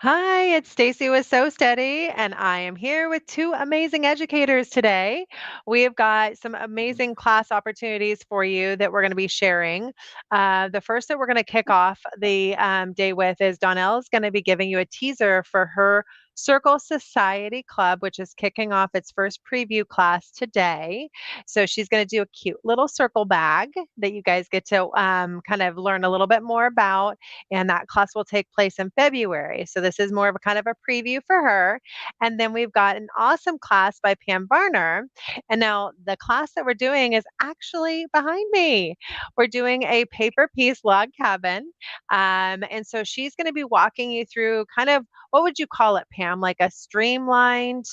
Hi, it's Stacy with So Steady, and I am here with two amazing educators today. We have got some amazing class opportunities for you that we're going to be sharing. The first that we're going to kick off the day with is Donnell's going to be giving you a teaser for her Circle Society Club, which is kicking off its first preview class today. So she's going to do a cute little circle bag that you guys get to kind of learn a little bit more about, and that class will take place in February. So this is more of a kind of a preview for her. And then we've got an awesome class by Pam Barner. And now the class that we're doing is actually behind me. We're doing a paper piece log cabin. And so she's going to be walking you through kind of, what would you call it, Pam? Like a streamlined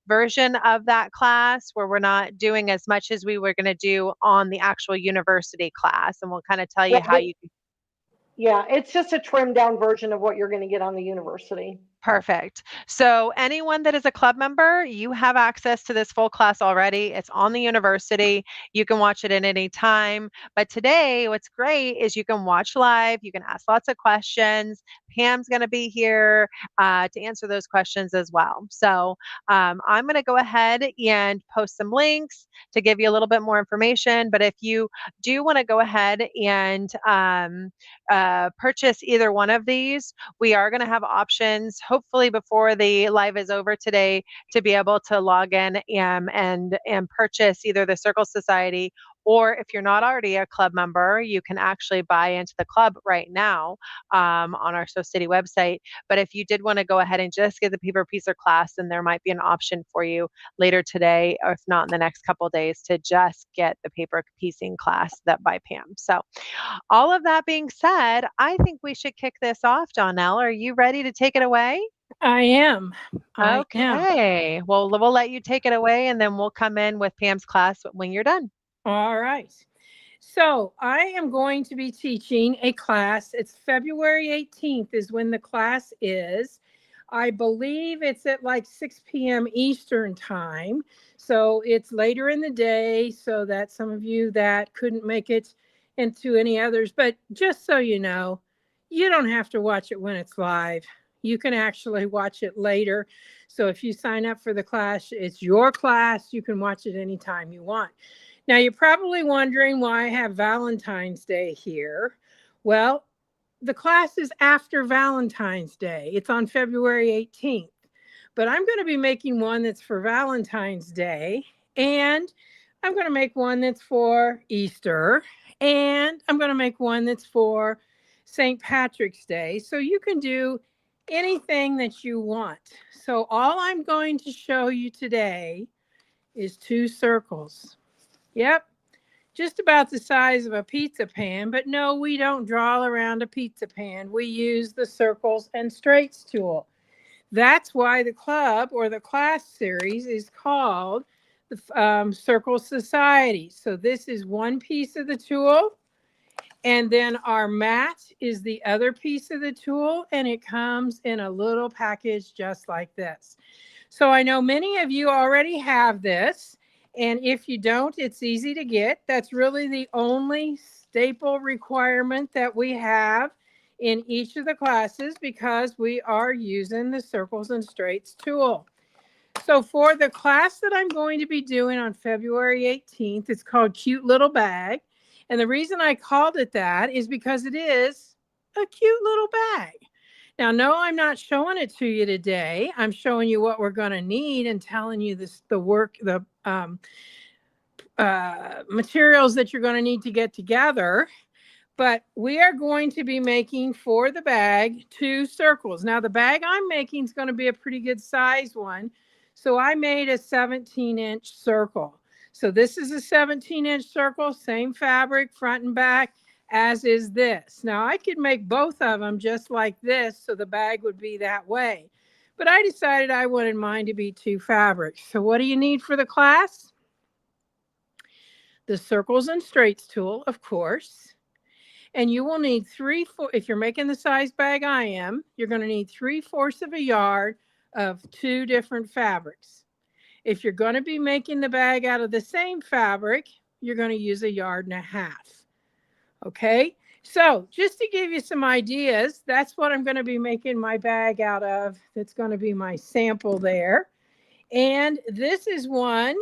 version of that class where we're not doing as much as we were going to do on the actual university class. And we'll kind of tell you how Right. you can. Yeah, it's just a trimmed down version of what you're going to get on the university. Perfect. So anyone that is a club member, you have access to this full class already. It's on the university. You can watch it at any time. But today, what's great is you can watch live. You can ask lots of questions. Pam's going to be here to answer those questions as well. So I'm going to go ahead and post some links to give you a little bit more information. But if you do want to go ahead and purchase either one of these, we are going to have options, hopefully before the live is over today, to be able to log in and purchase either the Circle Society, or if you're not already a club member, you can actually buy into the club right now on our So City website. But if you did want to go ahead and just get the paper piecer class, then there might be an option for you later today, or if not in the next couple of days, to just get the paper piecing class that by Pam. So all of that being said, I think we should kick this off, Donnell. Are you ready to take it away? I am. I am. Okay. Well, we'll let you take it away and then we'll come in with Pam's class when you're done. All right. So I am going to be teaching a class. It's February 18th is when the class is. I believe it's at like 6 p.m. Eastern time. So it's later in the day so that some of you that couldn't make it into any others. But just so you know, you don't have to watch it when it's live. You can actually watch it later. So if you sign up for the class, it's your class. You can watch it anytime you want. Now, you're probably wondering why I have Valentine's Day here. Well, the class is after Valentine's Day. It's on February 18th. But I'm going to be making one that's for Valentine's Day. And I'm going to make one that's for Easter. And I'm going to make one that's for St. Patrick's Day. So you can do anything that you want. So all I'm going to show you today is two circles. Yep, just about the size of a pizza pan, but no, we don't draw around a pizza pan. We use the circles and straights tool. That's why the club or the class series is called the Circle Society. So this is one piece of the tool, and then our mat is the other piece of the tool, and it comes in a little package just like this. So I know many of you already have this. And if you don't, it's easy to get. That's really the only staple requirement that we have in each of the classes because we are using the circles and straights tool. So for the class that I'm going to be doing on February 18th, it's called Cute Little Bag. And the reason I called it that is because it is a cute little bag. Now, no, I'm not showing it to you today. I'm showing you what we're going to need and telling you the materials that you're going to need to get together. But we are going to be making for the bag two circles. Now, the bag I'm making is going to be a pretty good size one. So I made a 17-inch circle. So this is a 17-inch circle, same fabric, front and back, as is this. Now, I could make both of them just like this, so the bag would be that way. But I decided I wanted mine to be two fabrics. So what do you need for the class? The circles and straights tool, of course. And you will need if you're making the size bag I am, you're going to need 3/4 of a yard of two different fabrics. If you're going to be making the bag out of the same fabric, you're going to use 1.5 yards. Okay, So just to give you some ideas, that's what I'm going to be making my bag out of. That's going to be my sample there. And this is one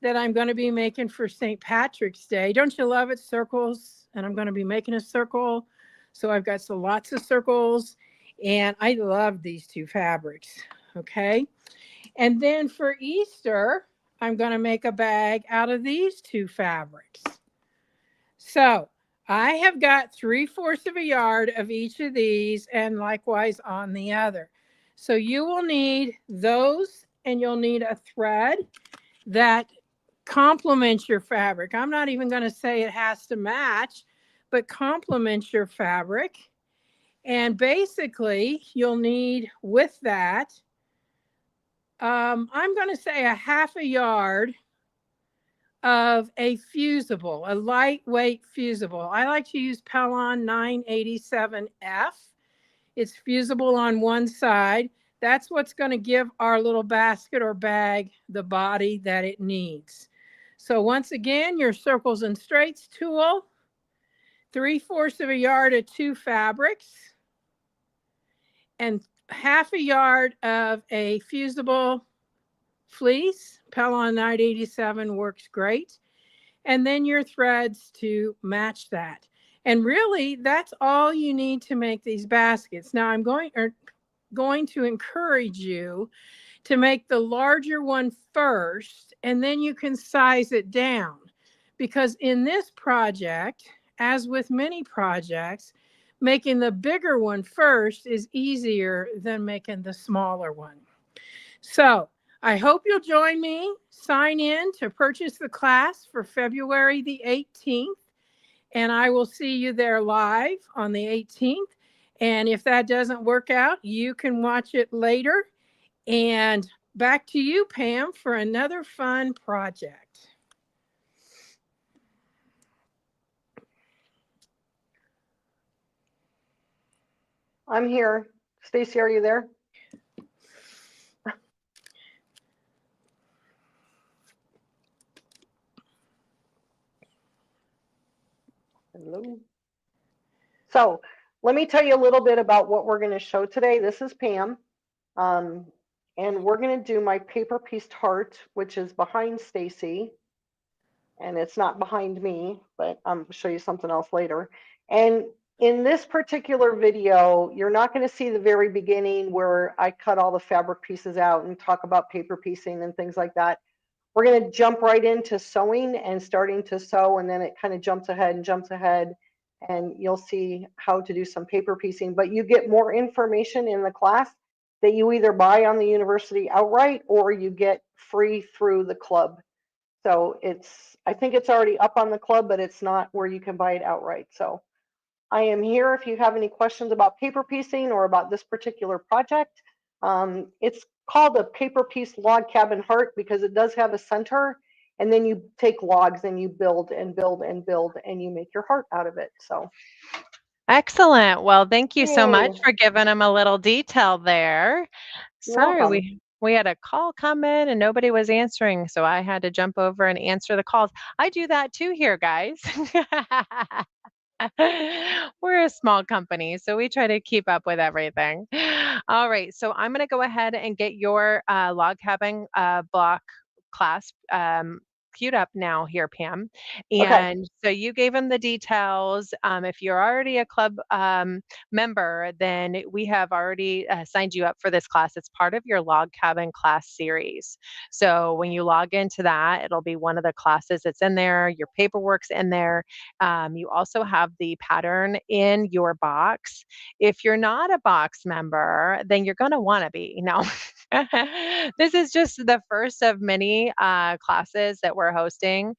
that I'm going to be making for St. Patrick's Day. Don't you love it? Circles. And I'm going to be making a circle. So I've got lots of circles. And I love these two fabrics. Okay. And then for Easter, I'm going to make a bag out of these two fabrics. So I have got 3/4 of a yard of each of these, and likewise on the other. So you will need those, and you'll need a thread that complements your fabric. I'm not even going to say it has to match, but complements your fabric. And basically, you'll need with that, I'm going to say a 1/2 yard of a fusible, a lightweight fusible. I like to use Pellon 987F. It's fusible on one side. That's what's going to give our little basket or bag the body that it needs. So once again, your circles and straights tool, 3/4 of a yard of two fabrics, and 1/2 yard of a fusible fleece. Pellon 987 works great. And then your threads to match that. And really, that's all you need to make these baskets. Now, I'm going to encourage you to make the larger one first, and then you can size it down. Because in this project, as with many projects, making the bigger one first is easier than making the smaller one. So I hope you'll join me. Sign in to purchase the class for February the 18th. And I will see you there live on the 18th. And if that doesn't work out, you can watch it later. And back to you, Pam, for another fun project. I'm here. Stacy, are you there? Hello. So let me tell you a little bit about what we're going to show today. This is Pam. And we're going to do my paper pieced heart, which is behind Stacy. And it's not behind me, but I'm going to show you something else later. And in this particular video, you're not going to see the very beginning where I cut all the fabric pieces out and talk about paper piecing and things like that. We're going to jump right into sewing and starting to sew, and then it kind of jumps ahead, and you'll see how to do some paper piecing. But you get more information in the class that you either buy on the university outright or you get free through the club. So I think it's already up on the club, but it's not where you can buy it outright. So I am here if you have any questions about paper piecing or about this particular project. It's called a paper piece log cabin heart because it does have a center, and then you take logs and you build and build and build and you make your heart out of it. So Excellent. Well, thank you so much yay. for giving them a little detail there. You're Sorry, welcome. we had a call come in and nobody was answering, so I had to jump over and answer the calls. I do that too here, guys. We're a small company, so we try to keep up with everything. All right, so I'm going to go ahead and get your log cabin block class queued up now here, Pam. Okay. And so you gave them the details. If you're already a club member, then we have already signed you up for this class. It's part of your log cabin class series. So when you log into that, it'll be one of the classes that's in there. Your paperwork's in there. You also have the pattern in your box. If you're not a box member, then you're going to want to be. No, this is just the first of many classes that we're hosting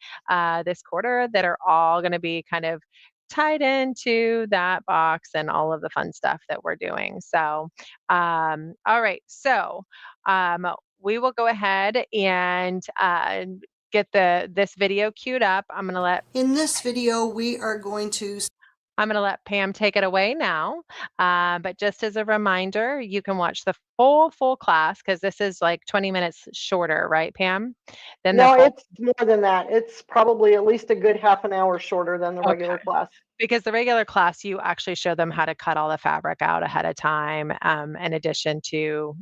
this quarter that are all going to be kind of tied into that box and all of the fun stuff that we're doing. So, all right. So, we will go ahead and get this video queued up. I'm going to let. In this video, we are going to I'm going to let Pam take it away now. But just as a reminder, you can watch the full class because this is like 20 minutes shorter, right, Pam? Than the No, full. it's more than that. It's probably at least a good half an hour shorter than the Okay. regular class. Because the regular class, you actually show them how to cut all the fabric out ahead of time, in addition to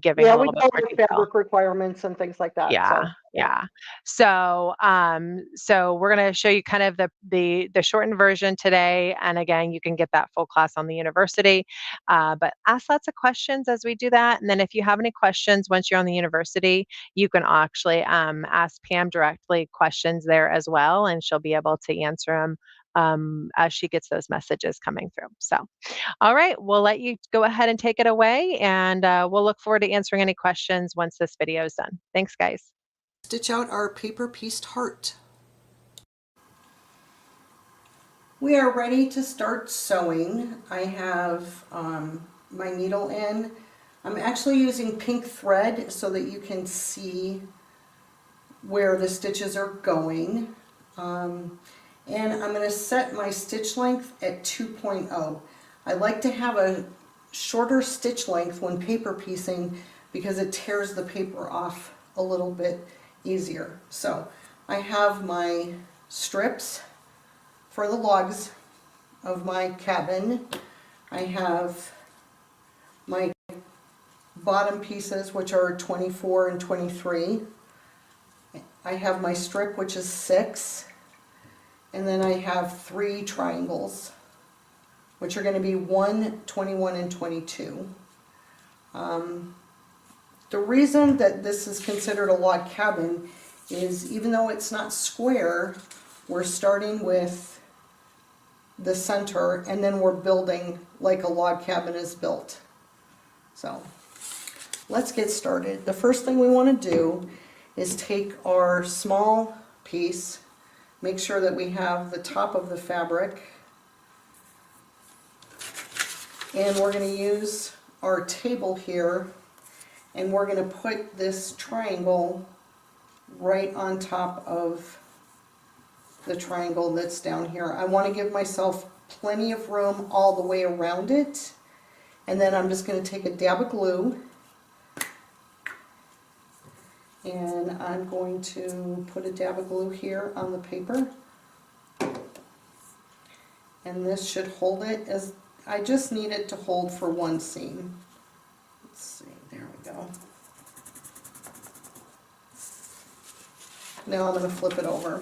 giving Yeah, a we little bit go more over detail. fabric requirements and things like that. Yeah, So yeah. So we're gonna show you kind of the shortened version today, and again, you can get that full class on the university. But ask lots of questions as we do that, and then if you have any questions once you're on the university, you can actually ask Pam directly questions there as well, and she'll be able to answer them as she gets those messages coming through. So. All right, we'll let you go ahead and take it away, and we'll look forward to answering any questions once this video is done. Thanks, guys. Stitch out our paper pieced heart. We are ready to start sewing. I have my needle in. I'm actually using pink thread so that you can see where the stitches are going. And I'm going to set my stitch length at 2.0. I like to have a shorter stitch length when paper piecing because it tears the paper off a little bit easier. So I have my strips for the logs of my cabin. I have my bottom pieces, which are 24 and 23. I have my strip, which is 6. And then I have 3 triangles, which are going to be 1, 21, and 22. The reason that this is considered a log cabin is even though it's not square, we're starting with the center and then we're building like a log cabin is built. So let's get started. The first thing we want to do is take our small piece, make sure that we have the top of the fabric, and we're going to use our table here, and we're going to put this triangle right on top of the triangle that's down here. I want to give myself plenty of room all the way around it, and then I'm just going to take a dab of glue and I'm going to put a dab of glue here on the paper, and this should hold it. As I just need it to hold for one seam. Let's see, there we go. Now I'm going to flip it over.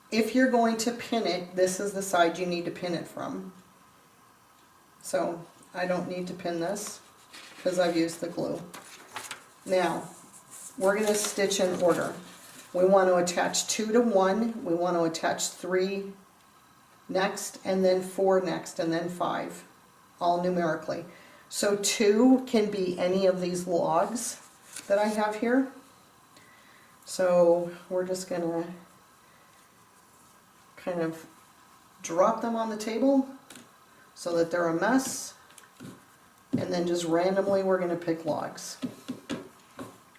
If you're going to pin it, this is the side you need to pin it from. So I don't need to pin this because I've used the glue. Now we're going to stitch in order. We want to attach 2 to 1, we want to attach 3 next, and then 4 next, and then 5, all numerically. So 2 can be any of these logs that I have here. So we're just going to kind of drop them on the table so that they're a mess, and then just randomly we're going to pick logs.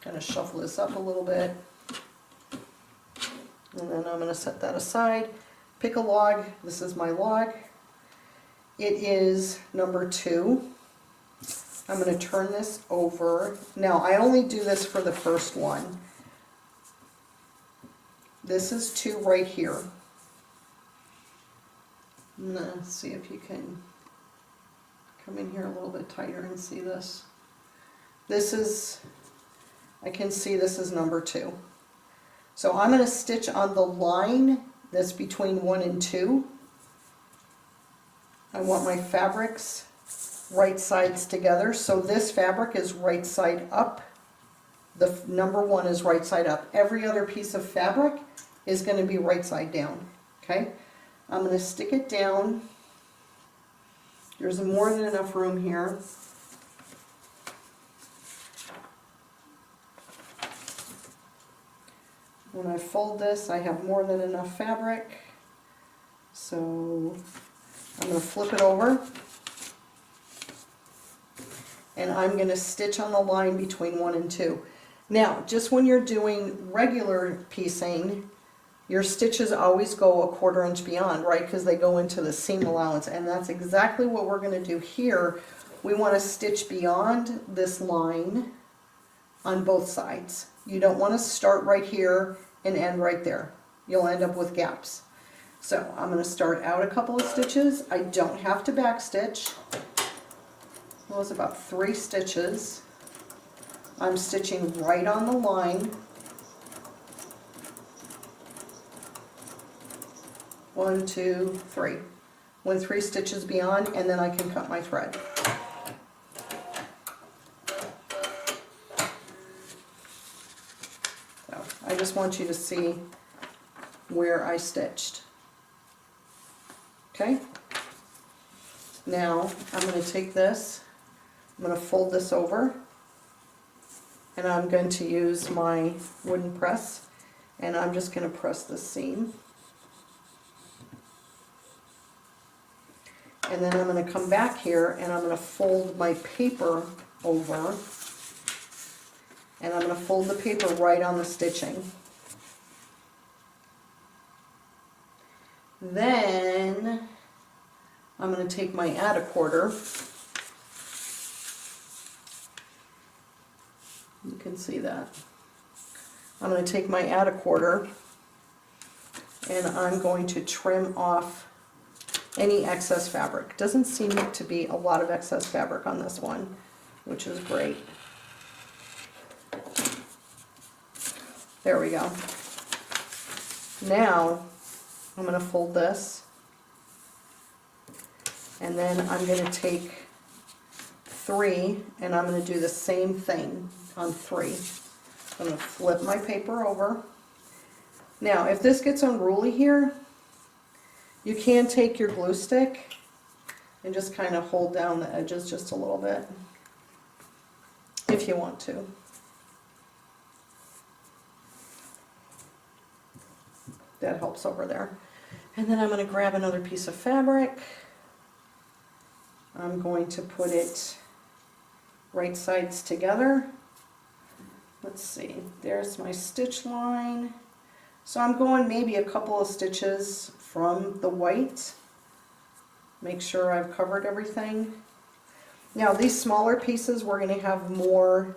Kind of shuffle this up a little bit, and then I'm going to set that aside. Pick a log. This is my log. It is number 2. I'm going to turn this over. Now I only do this for the first one. This is 2 right here. Let's see if you can come in here a little bit tighter and see this. This is, I can see this is number 2. So I'm going to stitch on the line that's between 1 and 2. I want my fabrics right sides together. So this fabric is right side up. The number 1 is right side up. Every other piece of fabric is going to be right side down. Okay? I'm going to stick it down. There's more than enough room here. When I fold this, I have more than enough fabric. So I'm going to flip it over. And I'm going to stitch on the line between 1 and 2. Now, just when you're doing regular piecing, your stitches always go a 1/4 inch beyond, right? Because they go into the seam allowance, and that's exactly what we're going to do here. We want to stitch beyond this line on both sides. You don't want to start right here and end right there. You'll end up with gaps. So I'm going to start out a couple of stitches. I don't have to back stitch. It was about 3 stitches. I'm stitching right on the line. 1, 2, 3. When 3 stitches beyond, and then I can cut my thread. So I just want you to see where I stitched. Okay? Now I'm going to take this, I'm going to fold this over, and I'm going to use my wooden press, and I'm just going to press the seam. And then I'm going to come back here and I'm going to fold my paper over, and I'm going to fold the paper right on the stitching. Then I'm going to take my add a 1/4. You can see that. I'm going to take my add a 1/4 and I'm going to trim off any excess fabric. Doesn't seem to be a lot of excess fabric on this one, which is great. There we go. Now I'm going to fold this, and then I'm going to take 3 and I'm going to do the same thing on 3. I'm going to flip my paper over. Now if this gets unruly here, you can take your glue stick and just kind of hold down the edges just a little bit if you want to. That helps over there. And then I'm going to grab another piece of fabric. I'm going to put it right sides together. Let's see, there's my stitch line. So I'm going maybe a couple of stitches from the white. Make sure I've covered everything. Now these smaller pieces, we're going to have more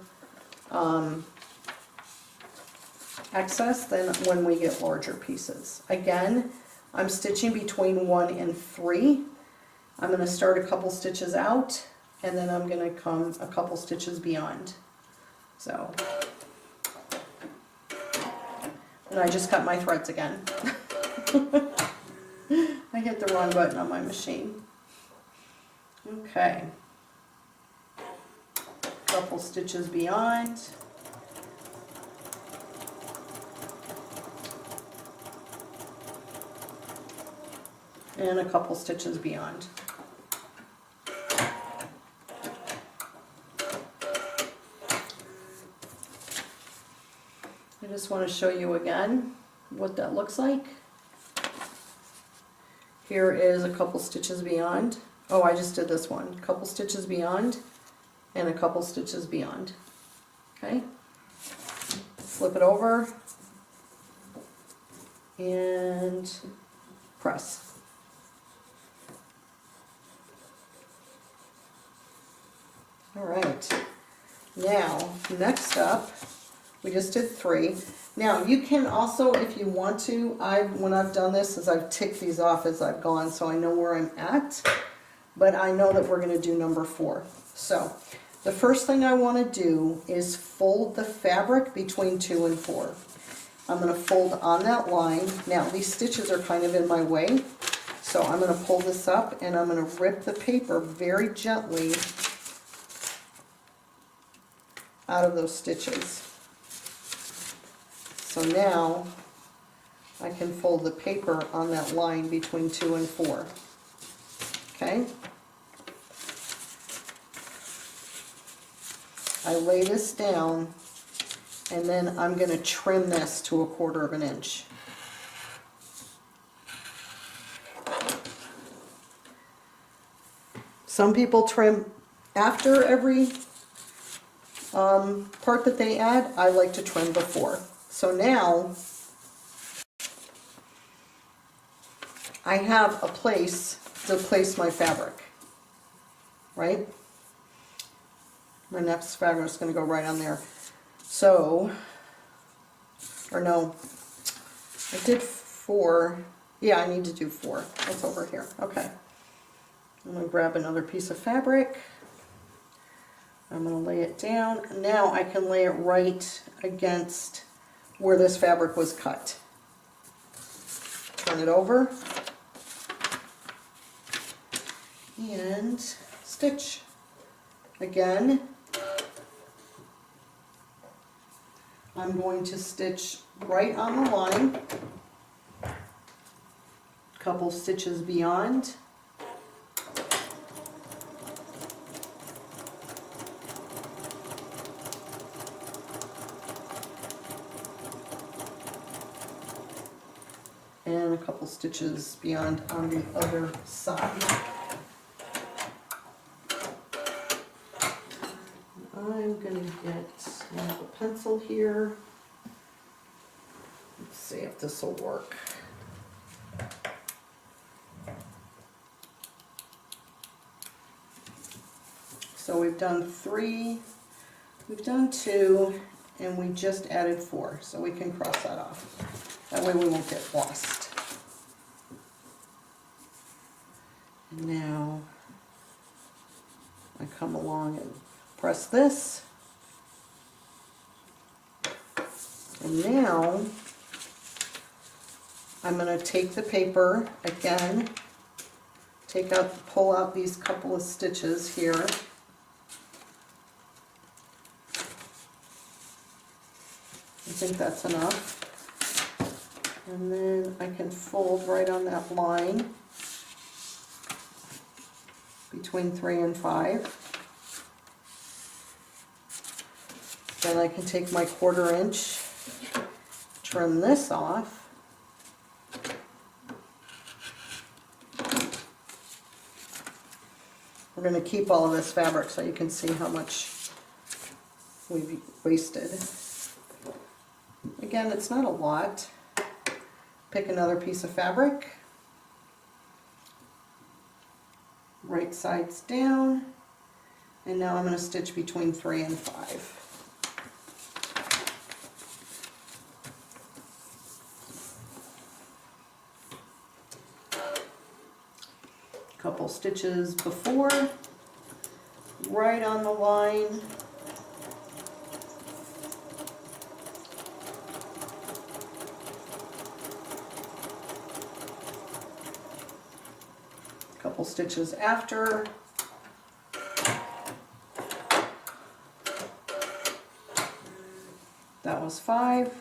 excess than when we get larger pieces. Again, I'm stitching between 1 and 3. I'm going to start a couple stitches out, and then I'm going to come a couple stitches beyond. So, and I just cut my threads again. I hit the wrong button on my machine. Okay. Couple stitches beyond. And a couple stitches beyond. I just want to show you again what that looks like. Here is a couple stitches beyond. Oh, I just did this one. A couple stitches beyond and a couple stitches beyond. Okay. Flip it over and press. All right. Now, next up, we just did 3. Now you can also, if you want to, when I've done this, is I've ticked these off as I've gone, so I know where I'm at. But I know that we're going to do number 4. So the first thing I want to do is fold the fabric between 2 and 4. I'm going to fold on that line. Now these stitches are kind of in my way, so I'm going to pull this up and I'm going to rip the paper very gently out of those stitches. So now I can fold the paper on that line between 2 and 4. Okay? I lay this down and then I'm going to trim this to a 1/4 of an inch. Some people trim after every part that they add. I like to trim before. So now I have a place to place my fabric, right? My next fabric is going to go right on there. So, or no, I did 4. Yeah, I need to do 4. That's over here. Okay. I'm going to grab another piece of fabric. I'm going to lay it down. Now I can lay it right against where this fabric was cut. Turn it over. And stitch. Again, I'm going to stitch right on the line, a couple stitches beyond. And a couple stitches beyond on the other side. I'm going to get a pencil here. Let's see if this will work. So we've done 3, we've done 2, and we just added 4. So we can cross that off. That way we won't get lost. And now I come along and press this, and now I'm going to take the paper again, pull out these couple of stitches here, I think that's enough, and then I can fold right on that line between 3 and 5. Then I can take my 1/4 inch, trim this off. We're going to keep all of this fabric so you can see how much we've wasted. Again, it's not a lot. Pick another piece of fabric. Right sides down. And now I'm going to stitch between 3 and 5. Couple stitches before, right on the line. Couple stitches after. That was 5.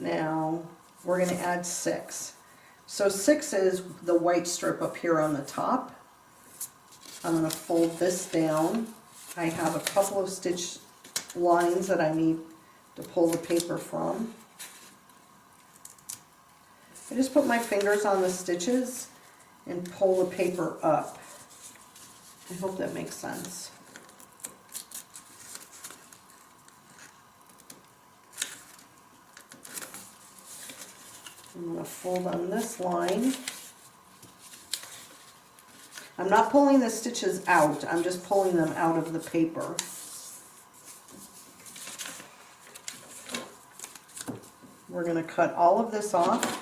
Now we're going to add 6. So 6 is the white strip up here on the top. I'm going to fold this down. I have a couple of stitch lines that I need to pull the paper from. I just put my fingers on the stitches and pull the paper up. I hope that makes sense. I'm going to fold on this line. I'm not pulling the stitches out, I'm just pulling them out of the paper. We're going to cut all of this off.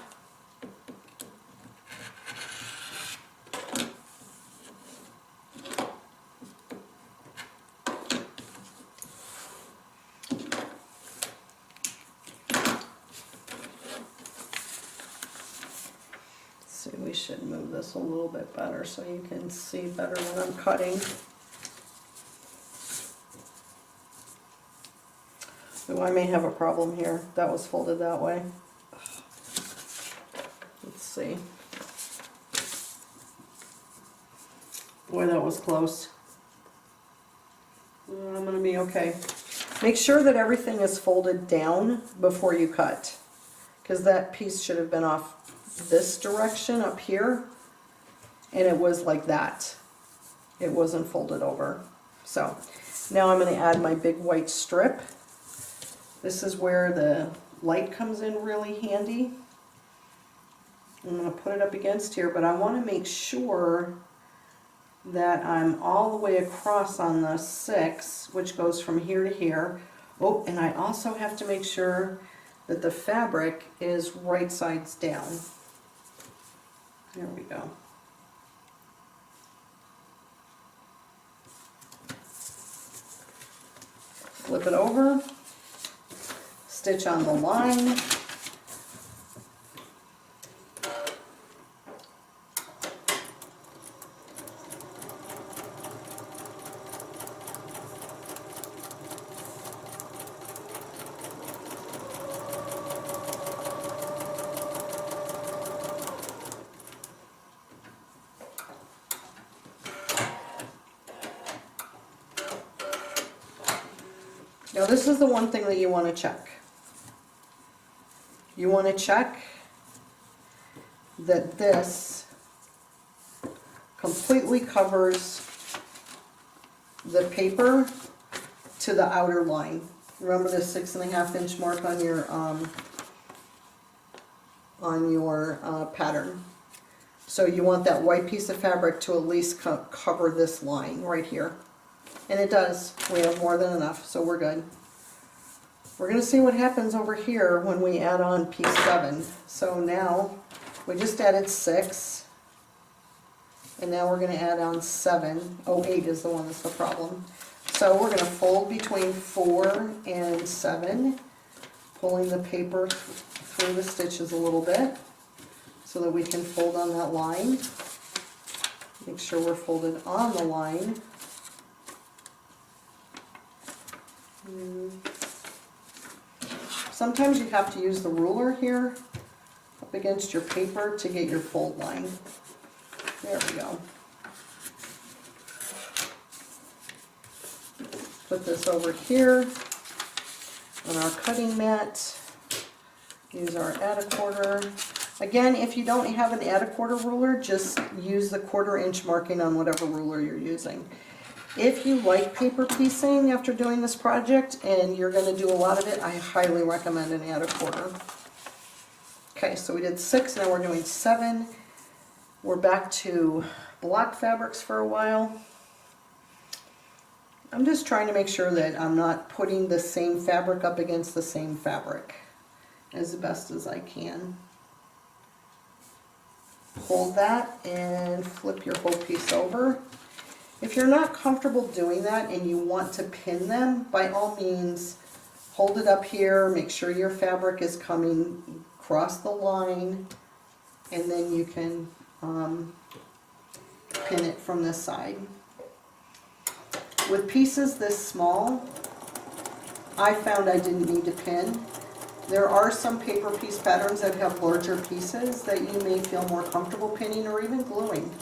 We should move this a little bit better so you can see better when I'm cutting. So I may have a problem here. That was folded that way. Let's see. Boy, that was close. I'm going to be okay. Make sure that everything is folded down before you cut, because that piece should have been off this direction up here, and it was like that. It wasn't folded over. So now I'm going to add my big white strip. This is where the light comes in really handy. I'm going to put it up against here, but I want to make sure that I'm all the way across on the 6, which goes from here to here. Oh, and I also have to make sure that the fabric is right sides down. There we go. Flip it over, stitch on the line. Now this is the one thing that you want to check. You want to check that this completely covers the paper to the outer line. Remember the 6.5 inch mark on your pattern. So you want that white piece of fabric to at least cover this line right here. And it does. We have more than enough, so we're good. We're going to see what happens over here when we add on piece 7. So now we just added 6. And now we're going to add on 7. Oh, 8 is the one that's the problem. So we're going to fold between 4 and 7, pulling the paper through the stitches a little bit so that we can fold on that line. Make sure we're folded on the line. Sometimes you have to use the ruler here up against your paper to get your fold line. There we go. Put this over here on our cutting mat. Use our add a quarter. Again, if you don't have an add a quarter ruler, just use the 1/4 inch marking on whatever ruler you're using. If you like paper piecing after doing this project and you're going to do a lot of it, I highly recommend an add a quarter. Okay, so we did 6, now we're doing 7. We're back to block fabrics for a while. I'm just trying to make sure that I'm not putting the same fabric up against the same fabric as best as I can. Hold that and flip your whole piece over. If you're not comfortable doing that and you want to pin them, by all means, hold it up here, make sure your fabric is coming across the line, and then you can pin it from this side. With pieces this small, I found I didn't need to pin. There are some paper piece patterns that have larger pieces that you may feel more comfortable pinning or even gluing.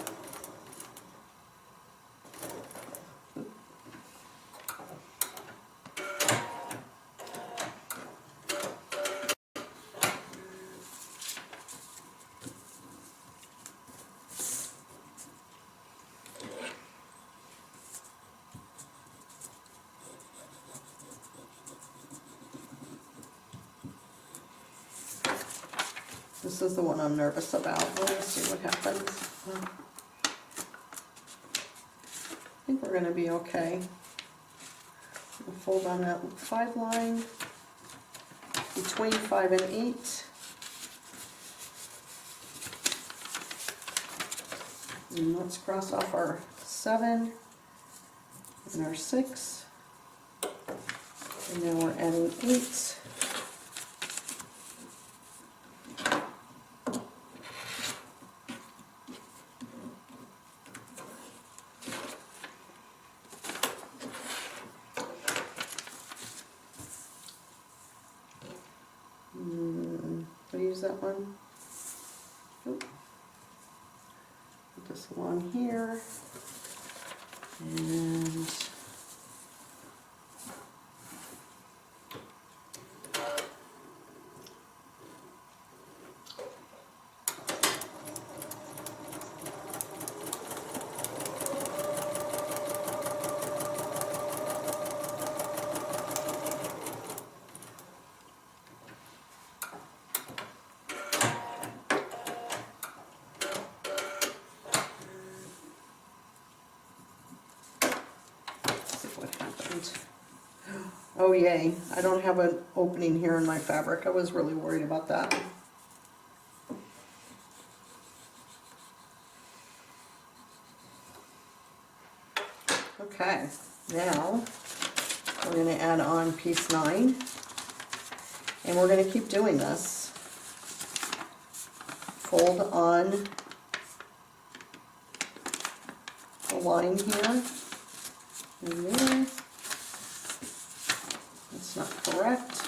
This is the one I'm nervous about. Let's see what happens. I think we're going to be okay. We'll fold on that 5 line between 5 and 8. And let's cross off our 7 and our 6. And now we're adding 8. Use that one. Oop. Put this along here, and And, oh yay, I don't have an opening here in my fabric. I was really worried about that. Okay, now we're going to add on piece 9, and we're going to keep doing this. Fold on the line here, and there. That's not correct.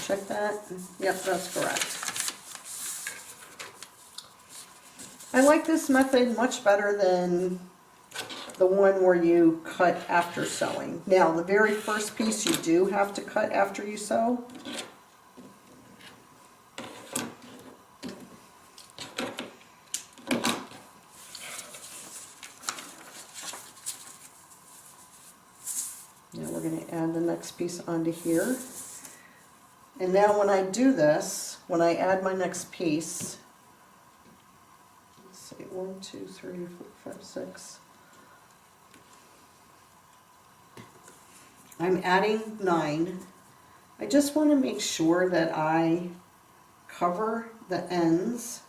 Check that. Yep, that's correct. I like this method much better than the one where you cut after sewing. Now, the very first piece you do have to cut after you sew. Now we're going to add the next piece onto here. And now when I do this, when I add my next piece, let's see, 1, 2, 3, 4, 5, 6. I'm adding 9. I just want to make sure that I cover the ends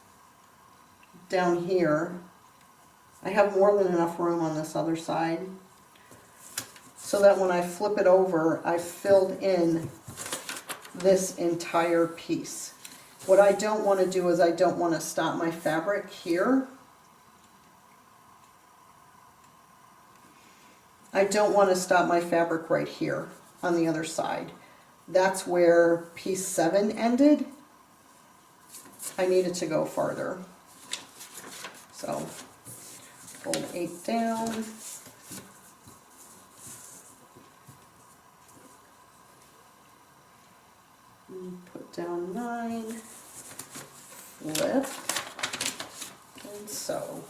down here. I have more than enough room on this other side so that when I flip it over, I filled in this entire piece. What I don't want to do is I don't want to stop my fabric here. I don't want to stop my fabric right here on the other side. That's where piece 7 ended. I needed to go farther. So fold 8 down. Put down 9, flip, and sew.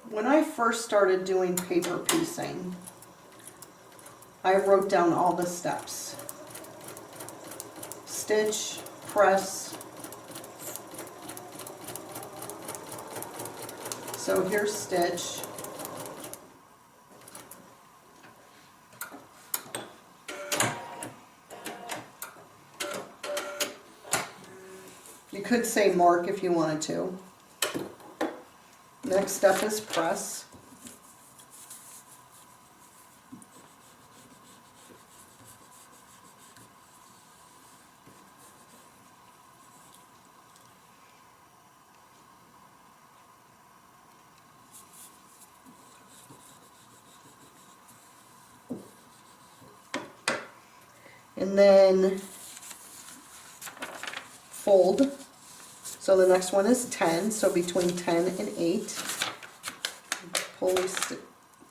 When I first started doing paper piecing, I wrote down all the steps. Stitch, press. So here's stitch. You could say mark if you wanted to. Next step is press. And then fold. So the next one is 10, so between 10 and 8. Pull the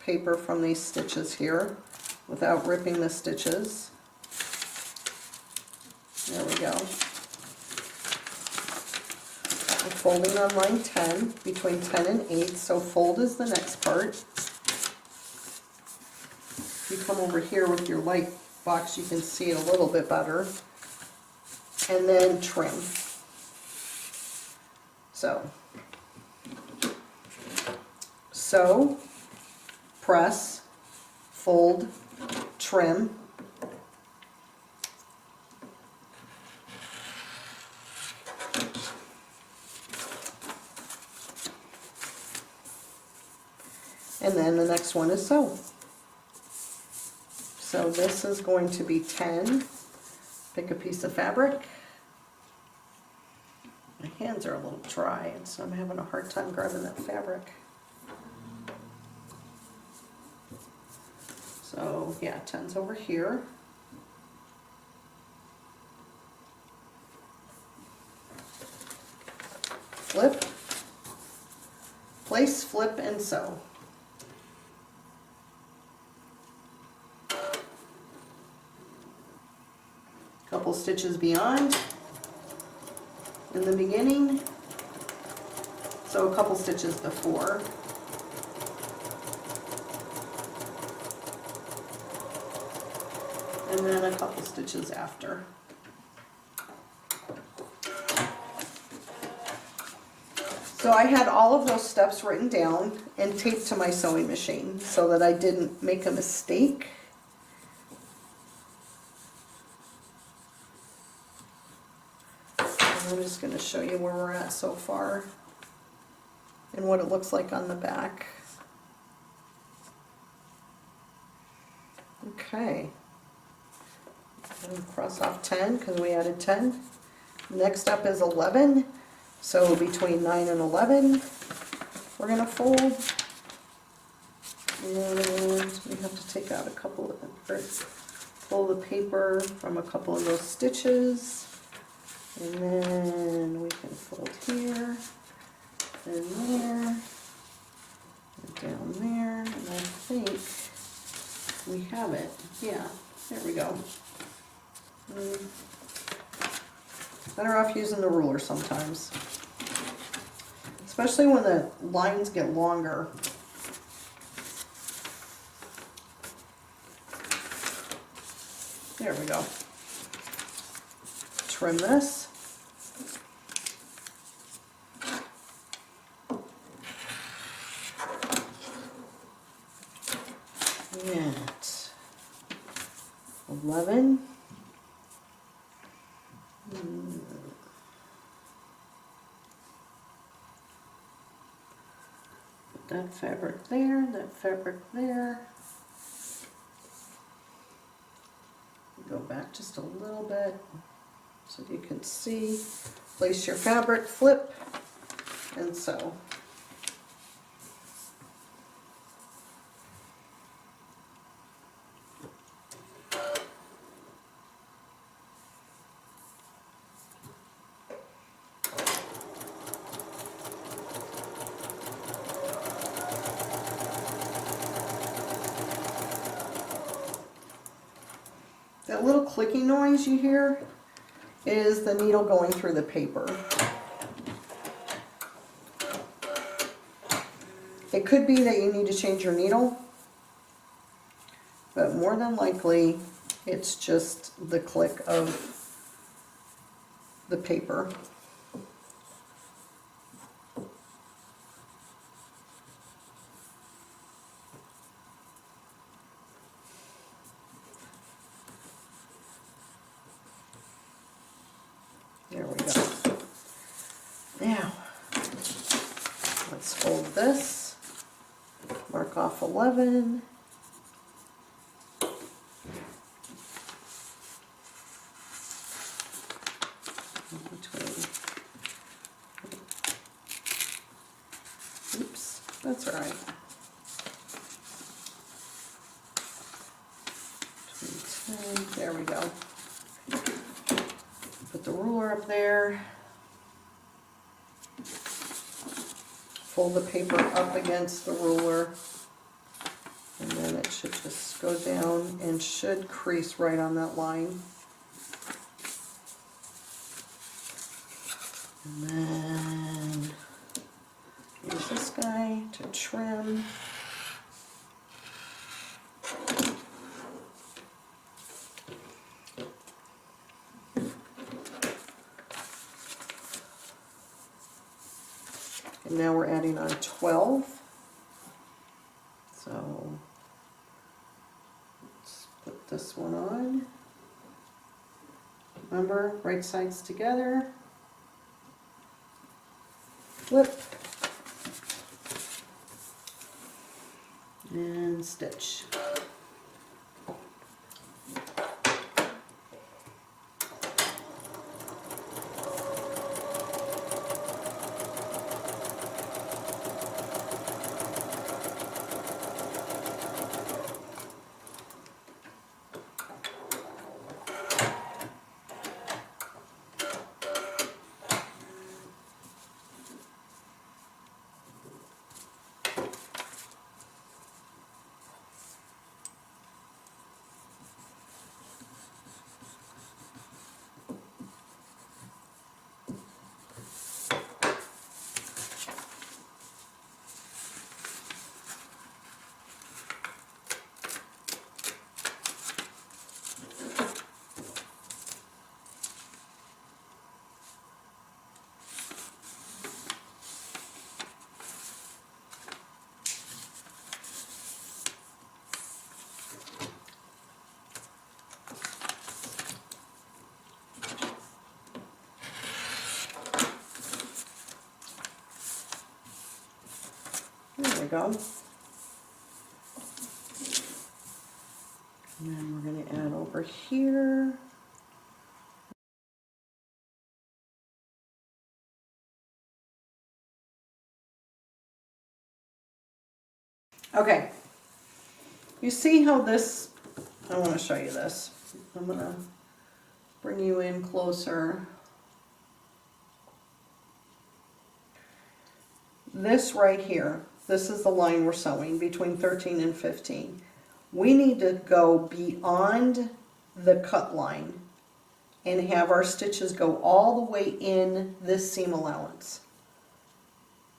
paper from these stitches here without ripping the stitches. There we go. I'm folding on line 10, between 10 and 8, so fold is the next part. If you come over here with your light box, you can see it a little bit better. And then trim. Sew, press, fold, trim. And then the next one is sew. So this is going to be 10. Pick a piece of fabric. My hands are a little dry, and so I'm having a hard time grabbing that fabric. So yeah, 10's over here. Flip, place, flip, and sew. Couple stitches beyond. In the beginning, So a couple stitches before. And then a couple stitches after. So I had all of those steps written down and taped to my sewing machine so that I didn't make a mistake. And I'm just going to show you where we're at so far and what it looks like on the back. Okay. And cross off 10 because we added 10. Next up is 11. So between 9 and 11, we're going to fold. And we have to take out a couple of, or pull the paper from a couple of those stitches. And then we can fold here, and there, and down there. And I think we have it. Yeah, there we go. Better off using the ruler sometimes, especially when the lines get longer. There we go. Trim this. And 11. Put that fabric there, that fabric there. Go back just a little bit so you can see. Place your fabric, flip, and sew. That little clicking noise you hear is the needle going through the paper. It could be that you need to change your needle, but more than likely it's just the click of the paper. There we go. Now, let's fold this, mark off 11. Oops, that's all right. 10, there we go. Put the ruler up there. Fold the paper up against the ruler. And then it should just go down and should crease right on that line. And then use this guy to trim. And now we're adding on 12. So let's put this one on. Remember, right sides together. Flip. And stitch. we go. And then we're going to add over here. Okay, you see how this, I want to show you this. I'm going to bring you in closer. This right here, this is the line we're sewing between 13 and 15. We need to go beyond the cut line and have our stitches go all the way in this seam allowance.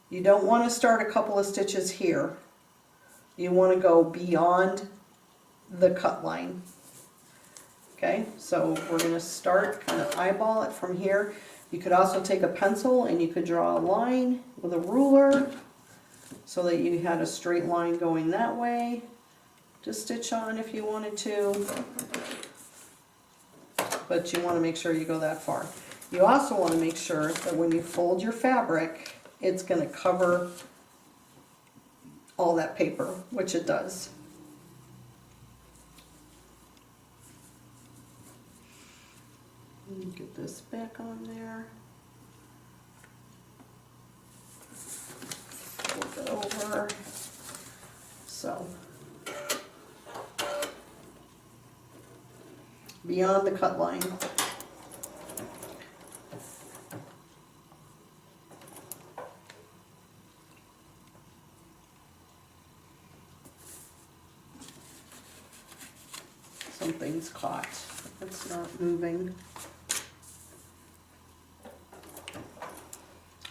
You don't want to start a couple of stitches here. You want to go beyond the cut line. Okay, so we're going to start, kind of eyeball it from here. You could also take a pencil and you could draw a line with a ruler so that you had a straight line going that way to stitch on if you wanted to. But you want to make sure you go that far. You also want to make sure that when you fold your fabric, it's going to cover all that paper, which it does. Get this back on there. Fold it over. So, beyond the cut line. Something's caught. It's not moving.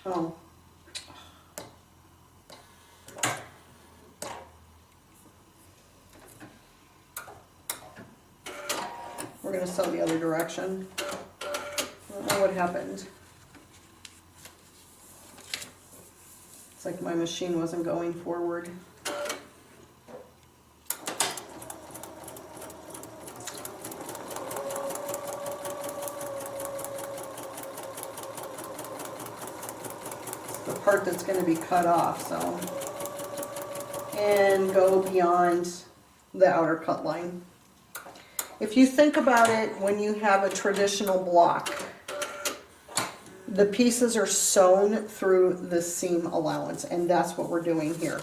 Oh. We're going to sew the other direction. I don't know what happened. It's like my machine wasn't going forward. Part that's going to be cut off, so, and go beyond the outer cut line. If you think about it, when you have a traditional block, the pieces are sewn through the seam allowance, and that's what we're doing here.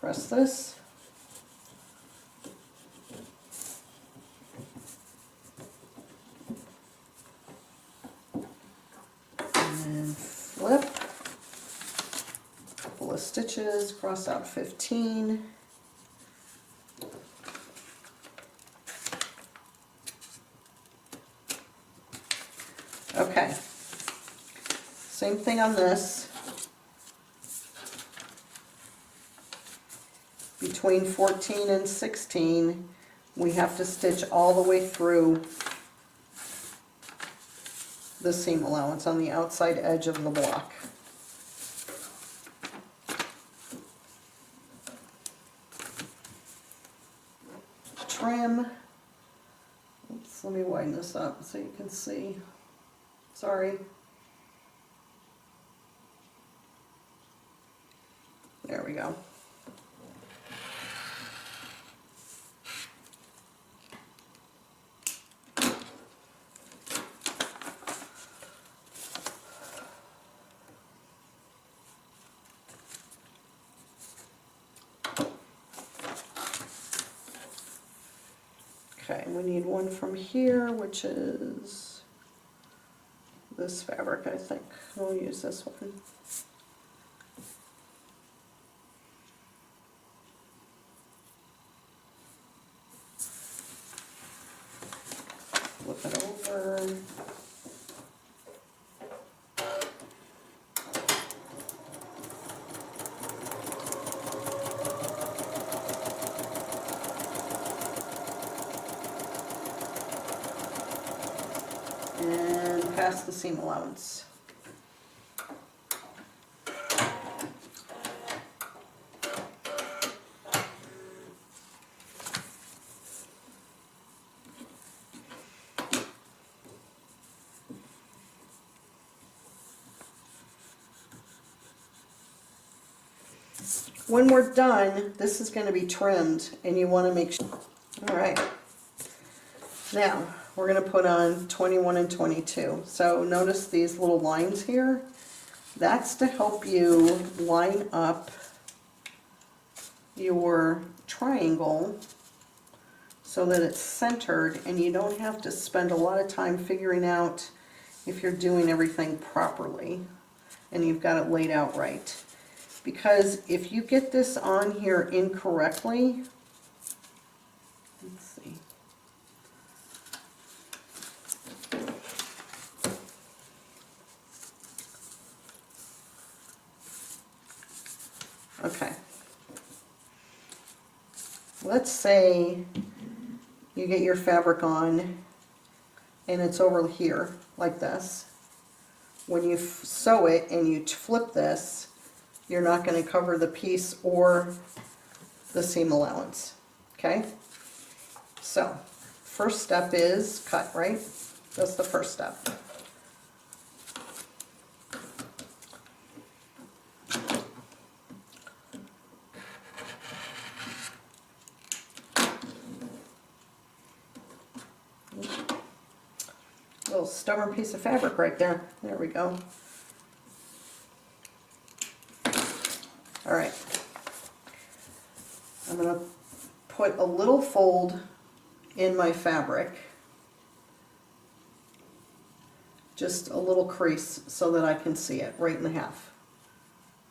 Press this. Flip, couple of stitches, cross out 15. Okay, same thing on this. Between 14 and 16, we have to stitch all the way through the seam allowance on the outside edge of the block. Trim. Oops, let me widen this up so you can see. Sorry. There we go. Okay, we need one from here, which is this fabric, I think. We'll use this one. Flip it over. And past the seam allowance. when we're done, this is going to be trimmed, and you want to make sure. All right. Now, we're going to put on 21 and 22. So notice these little lines here. That's to help you line up your triangle so that it's centered, and you don't have to spend a lot of time figuring out if you're doing everything properly and you've got it laid out right. Because if you get this on here incorrectly, let's see. Okay. Let's say you get your fabric on and it's over here like this. When you sew it and you flip this, you're not going to cover the piece or the seam allowance. Okay? So, first step is cut, right? That's the first step. Little stubborn piece of fabric right there. There we go. All right. I'm going to put a little fold in my fabric. Just a little crease so that I can see it right in the half.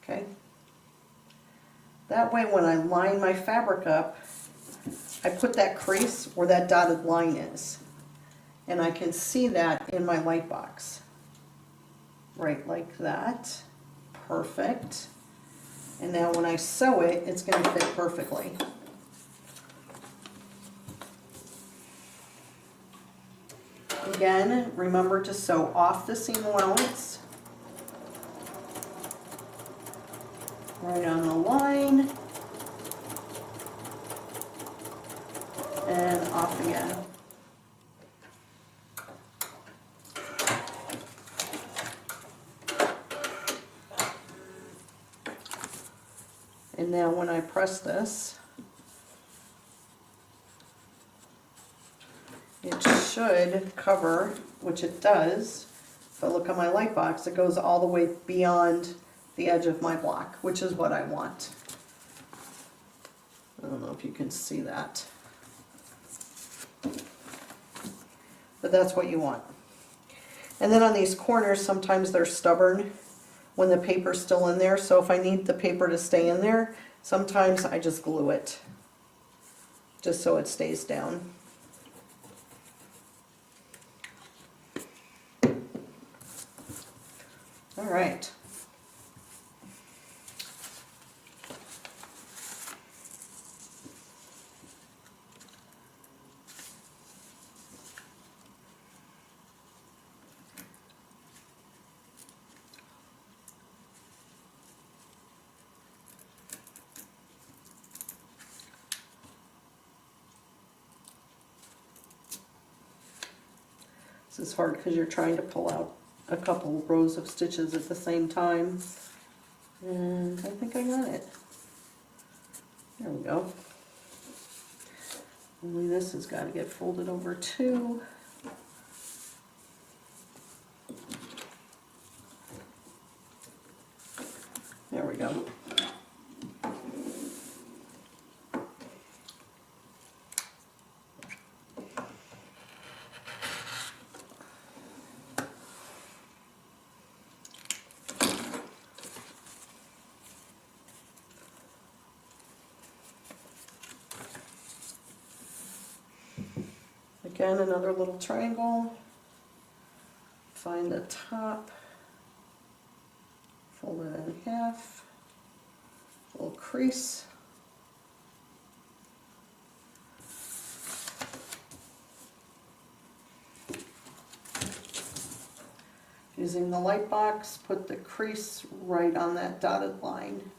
Okay? That way when I line my fabric up, I put that crease where that dotted line is. And I can see that in my light box. Right like that. Perfect. And now when I sew it, it's going to fit perfectly. Again, remember to sew off the seam allowance. Right on the line. And off again. And now when I press this, it should cover, which it does. If I look at my light box, it goes all the way beyond the edge of my block, which is what I want. I don't know if you can see that. But that's what you want. And then on these corners, sometimes they're stubborn when the paper's still in there. So if I need the paper to stay in there, sometimes I just glue it, just so it stays down. All right. This is hard because you're trying to pull out a couple rows of stitches at the same time. And I think I got it. There we go. Only this has got to get folded over too. There we go. Again, another little triangle. Find the top, fold it in half, little crease. Using the light box, put the crease right on that dotted line.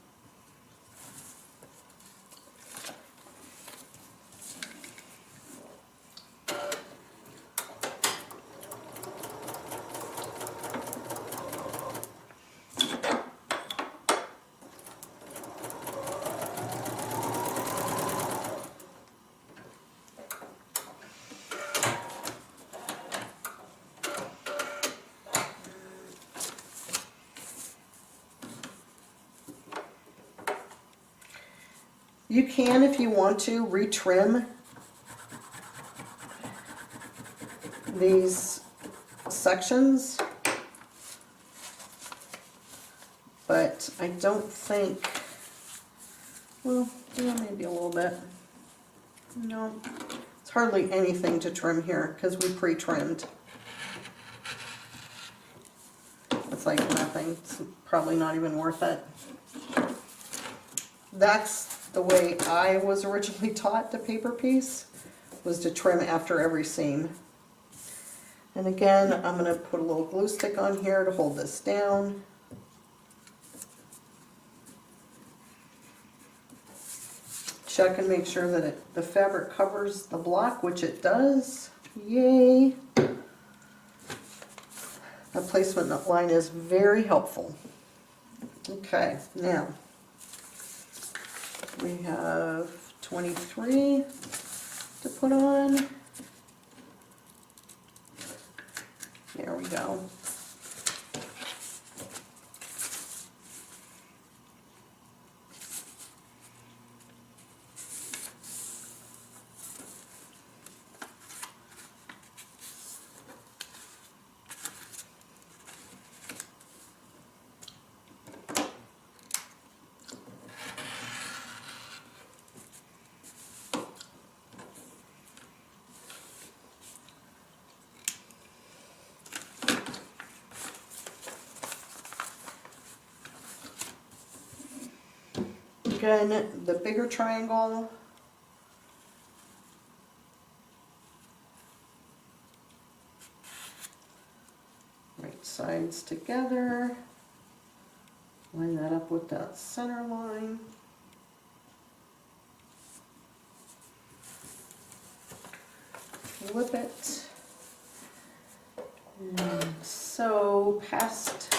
You can, if you want to, retrim these sections, but I don't think, well, yeah, maybe a little bit. No, it's hardly anything to trim here because we pre-trimmed. It's like nothing. It's probably not even worth it. That's the way I was originally taught to paper piece, was to trim after every seam. And again, I'm going to put a little glue stick on here to hold this down. Check and make sure that the fabric covers the block, which it does. Yay! That placement line is very helpful. Okay, now we have 23 to put on. There we go. Again, the bigger triangle, right sides together, line that up with that center line. Flip it, and so past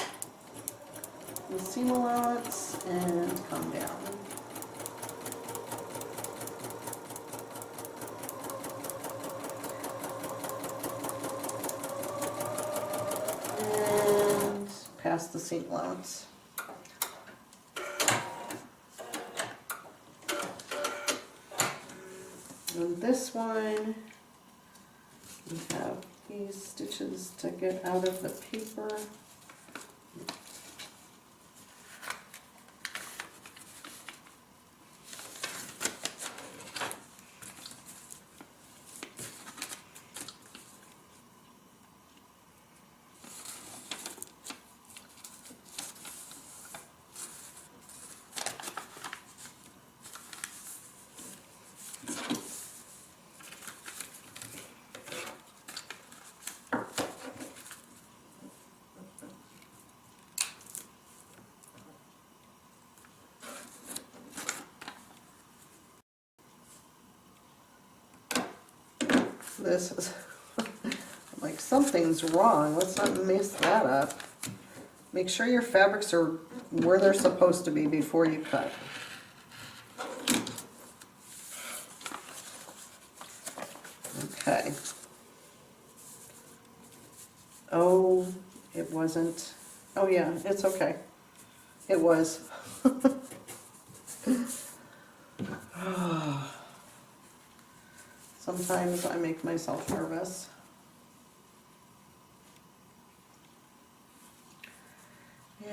the seam allowance and come down. And past the seam allowance. And this one, we have these stitches to get out of the paper. This is like something's wrong. Let's not mess that up. Make sure your fabrics are where they're supposed to be before you cut. Okay. Oh, it wasn't. Oh yeah, it's okay. It was. Sometimes I make myself nervous.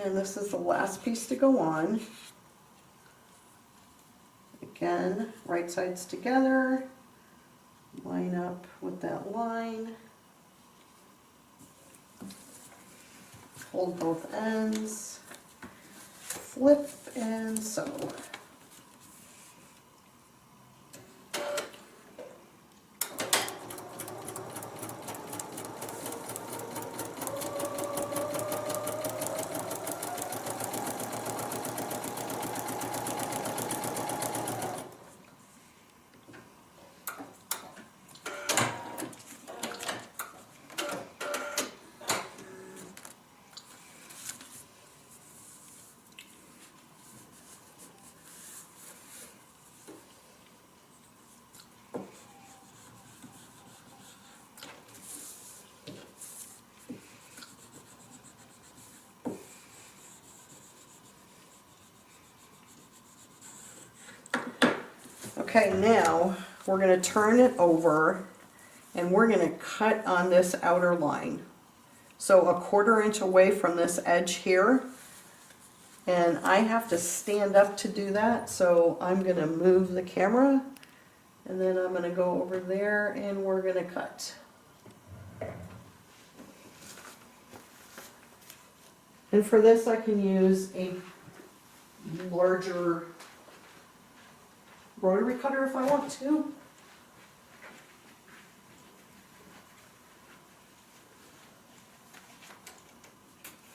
And this is the last piece to go on. Again, right sides together, line up with that line, hold both ends, flip and sew. Okay, now we're going to turn it over and we're going to cut on this outer line. So 1/4 inch away from this edge here. And I have to stand up to do that, so I'm going to move the camera and then I'm going to go over there and we're going to cut. And for this I can use a larger rotary cutter if I want to.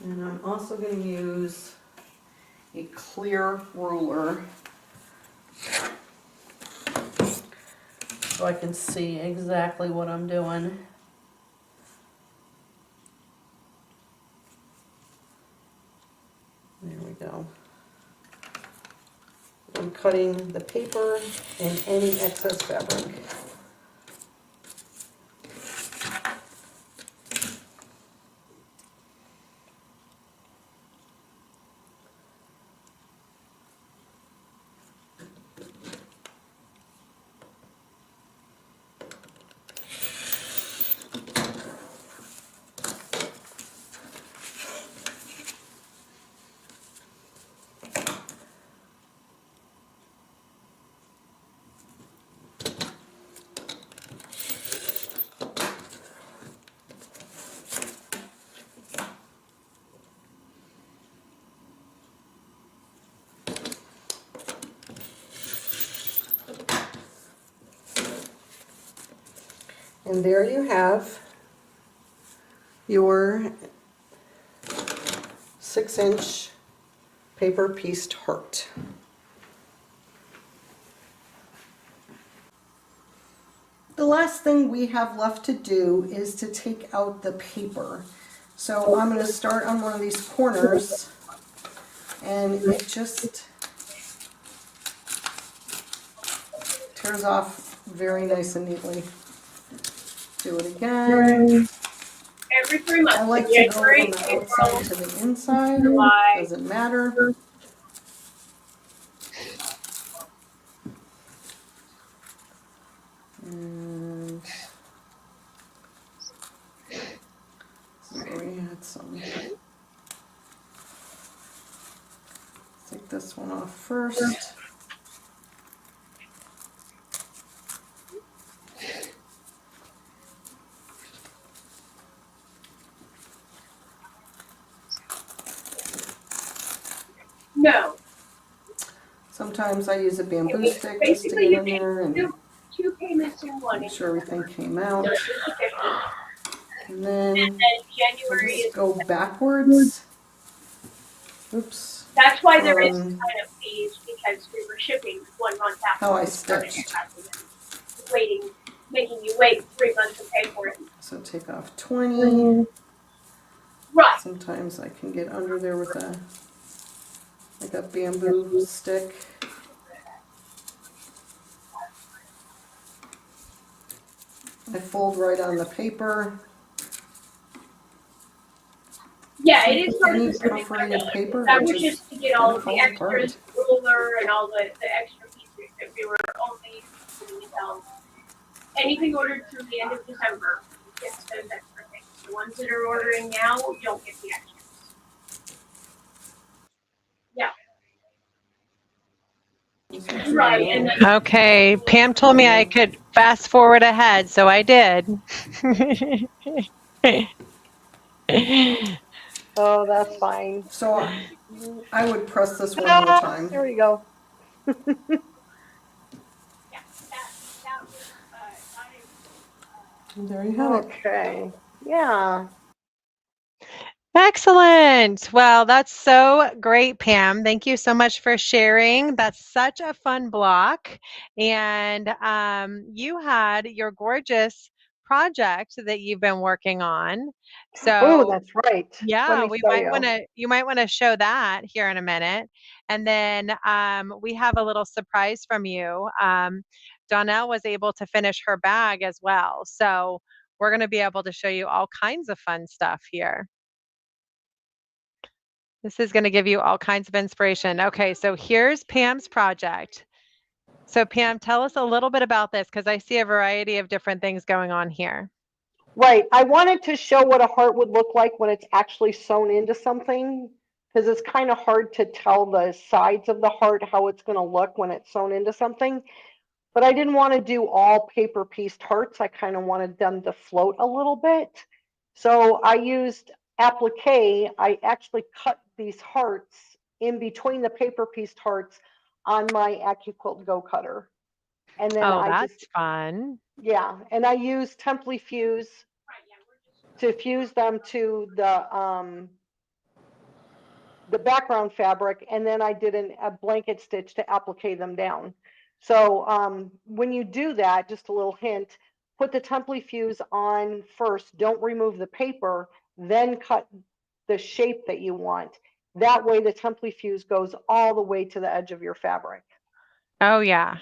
And I'm also going to use a clear ruler so I can see exactly what I'm doing. There we go. I'm cutting the paper and any excess fabric. And there you have your 6-inch paper pieced heart. The last thing we have left to do is to take out the paper. So I'm going to start on one of these corners and it just tears off very nice and neatly. Do it again. Every 3 months. I like to go from the outside to the inside. Doesn't matter. And so we had some. Take this one off first. No. Sometimes I use a bamboo stick just to get in there and two payments in one. make sure everything came out. And then January just is. go backwards. Oops. That's why there is kind of fees, because we were shipping 1 month after. How I we started stitched. Waiting, making you wait 3 months to pay for it. So take off 20. Right. Sometimes I can get under there with a bamboo stick. I fold right on the paper. Yeah, it is part of Any the service. perforated paper, That it was just just to get all of the falls extras, ruler and all the extra pieces that we were only doing. Anything ordered through the end of December gets those extra things. The ones that are ordering now don't get the extras. Yeah. Right, and then Okay, Pam told me I could fast forward ahead, so I did. Oh, that's fine. So I would press this one more time. There we go. yeah, that was And there you have it. Okay. Yeah. Excellent. Well, that's so great, Pam. Thank you so much for sharing. That's such a fun block. And you had your gorgeous project that you've been working on. Oh, So that's right. yeah, Let me show you. you might want to show that here in a minute. And then we have a little surprise from you. Donnell was able to finish her bag as well. So we're going to be able to show you all kinds of fun stuff here. This is going to give you all kinds of inspiration. Okay, so here's Pam's project. So Pam, tell us a little bit about this because I see a variety of different things going on here. Right. I wanted to show what a heart would look like when it's actually sewn into something, because it's kind of hard to tell the sides of the heart, how it's going to look when it's sewn into something. But I didn't want to do all paper pieced hearts. I kind of wanted them to float a little bit. So I used applique. I actually cut these hearts in between the paper pieced hearts on my AccuQuilt Go cutter. And then Oh, I just, that's fun. yeah, and I used Templey Fuse to fuse them to the background fabric, and then I did a blanket stitch to applique them down. So when you do that, just a little hint, put the Templey Fuse on first, don't remove the paper, then cut the shape that you want. That way the Templey Fuse goes all the way to the edge of your fabric. Oh yeah.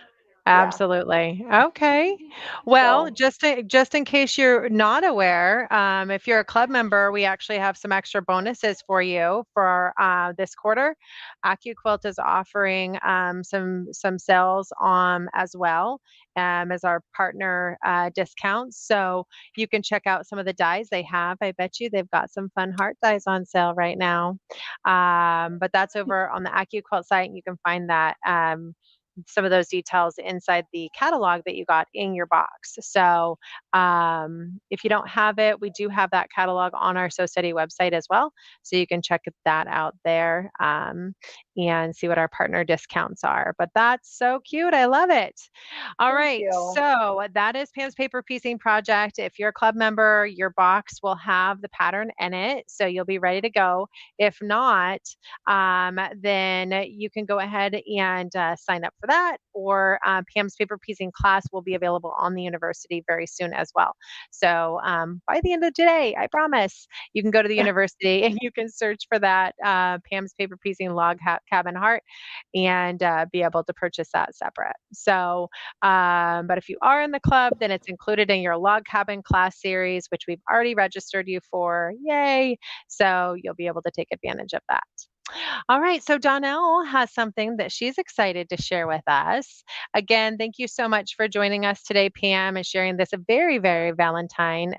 Yeah, Absolutely. Okay. Well, so just in case you're not aware, if you're a club member, we actually have some extra bonuses for you for this quarter. AccuQuilt is offering some sales as well as our partner discounts. So you can check out some of the dies they have. I bet you they've got some fun heart dies on sale right now. But that's over on the AccuQuilt site, and you can find that. Some of those details inside the catalog that you got in your box. So if you don't have it, we do have that catalog on our So Steady website as well. So you can check that out there and see what our partner discounts are. But that's so cute. I love it. All thank right. you. So that is Pam's paper piecing project. If you're a club member, your box will have the pattern in it. So you'll be ready to go. If not, then you can go ahead and sign up for that. Or Pam's paper piecing class will be available on the university very soon as well. So by the end of today, I promise, you can go to the university and you can search for that Pam's paper piecing cabin heart and be able to purchase that separate. So, but if you are in the club, then it's included in your log cabin class series, which we've already registered you for. Yay! So you'll be able to take advantage of that. All right, so Donnell has something that she's excited to share with us. Again, thank you so much for joining us today, Pam, and sharing this very, very Valentine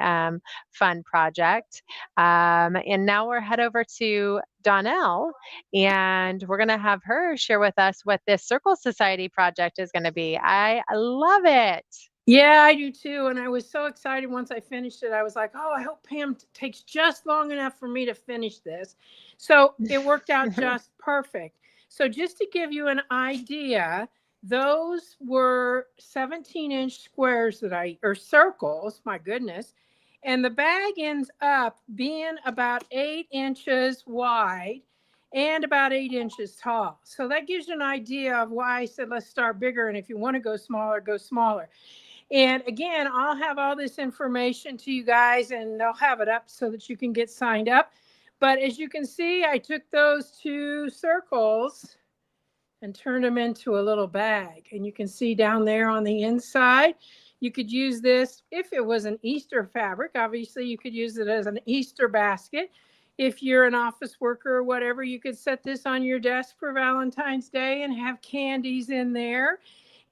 fun project. And now we're head over to Donnell, and we're going to have her share with us what this Circle Society project is going to be. I love it. Yeah, I do too. And I was so excited once I finished it. I was like, oh, I hope Pam takes just long enough for me to finish this. So it worked out just perfect. So just to give you an idea, those were 17-inch squares or circles, my goodness. And the bag ends up being about 8 inches wide and about 8 inches tall. So that gives you an idea of why I said, let's start bigger. And if you want to go smaller, go smaller. And again, I'll have all this information to you guys, and they'll have it up so that you can get signed up. But as you can see, I took those 2 circles and turned them into a little bag. And you can see down there on the inside, you could use this if it was an Easter fabric. Obviously, you could use it as an Easter basket. If you're an office worker or whatever, you could set this on your desk for Valentine's Day and have candies in there.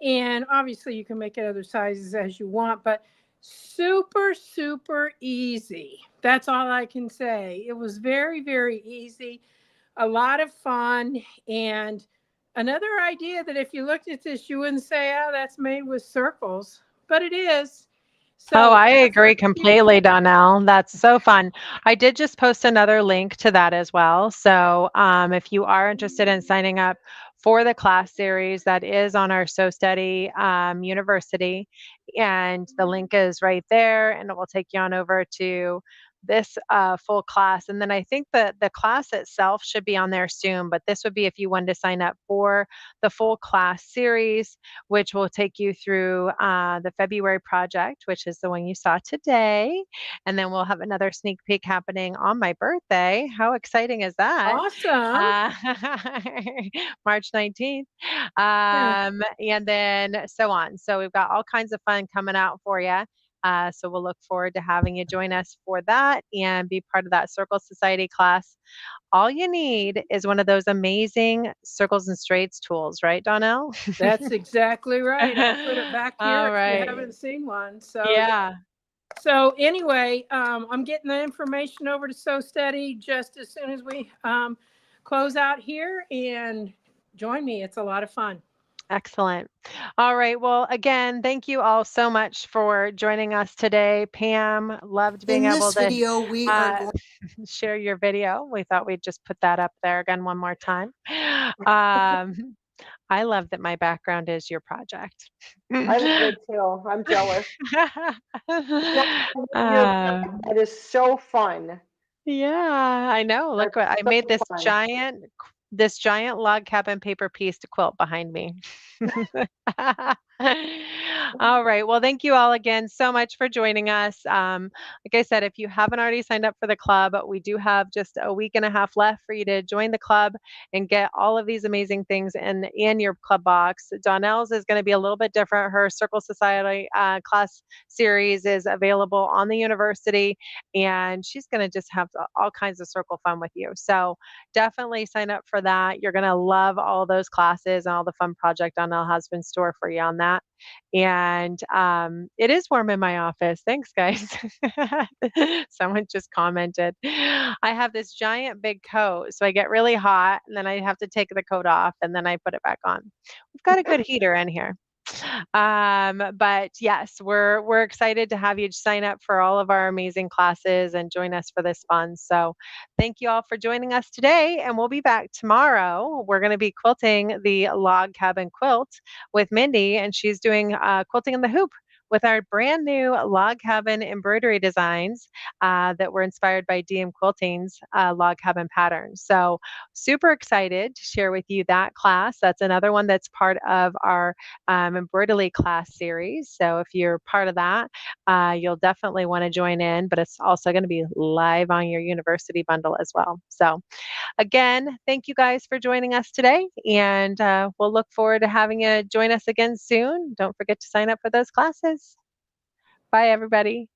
And obviously you can make it other sizes as you want, but super, super easy. That's all I can say. It was very, very easy, a lot of fun. And another idea that if you looked at this, you wouldn't say, oh, that's made with circles, but it is. Oh, So I that's agree what completely, Donnell. That's so fun. I did just post another link to that as well. So if you are interested in signing up for the class series, that is on our So Steady University. And the link is right there, and it will take you on over to this full class. And then I think that the class itself should be on there soon, but this would be if you wanted to sign up for the full class series, which will take you through the February project, which is the one you saw today. And then we'll have another sneak peek happening on my birthday. How exciting is that? awesome. Uh, March 19th. Yeah. And then so on. So we've got all kinds of fun coming out for you. So we'll look forward to having you join us for that and be part of that Circle Society class. All you need is one of those amazing circles and straights tools, right, Donnell? That's exactly right. I'll put it back here All if you right. haven't seen one. So Yeah. So anyway, I'm getting the information over to So Steady just as soon as we close out here, and join me. It's a lot of fun. Excellent. All right. Well, again, thank you all so much for joining us today. Pam, loved being In able this to video, we are uh, going. share your video. We thought we'd just put that up there again one more time. Um, I love that my background is your project. I love it too. I'm jealous. Uh, That is so fun. yeah, I know. Look what I That's made so fun. this giant log cabin paper piece to quilt behind me. All right. Well, thank you all again so much for joining us. Like I said, if you haven't already signed up for the club, we do have just a week and a half left for you to join the club and get all of these amazing things in your club box. Donnell's is going to be a little bit different. Her Circle Society class series is available on the university, and she's going to just have all kinds of circle fun with you. So definitely sign up for that. You're going to love all those classes and all the fun project Donnell has in store for you on that. And it is warm in my office. Thanks, guys. Someone just commented. I have this giant big coat, so I get really hot, and then I have to take the coat off, and then I put it back on. We've got a good heater in here. But yes, we're excited to have you sign up for all of our amazing classes and join us for this fun. So thank you all for joining us today, and we'll be back tomorrow. We're going to be quilting the log cabin quilt with Mindy, and she's doing quilting in the hoop with our brand new log cabin embroidery designs that were inspired by DM Quilting's log cabin pattern. So super excited to share with you that class. That's another one that's part of our embroidery class series. So if you're part of that, you'll definitely want to join in, but it's also going to be live on your university bundle as well. So again, thank you guys for joining us today, and we'll look forward to having you join us again soon. Don't forget to sign up for those classes. Bye, everybody.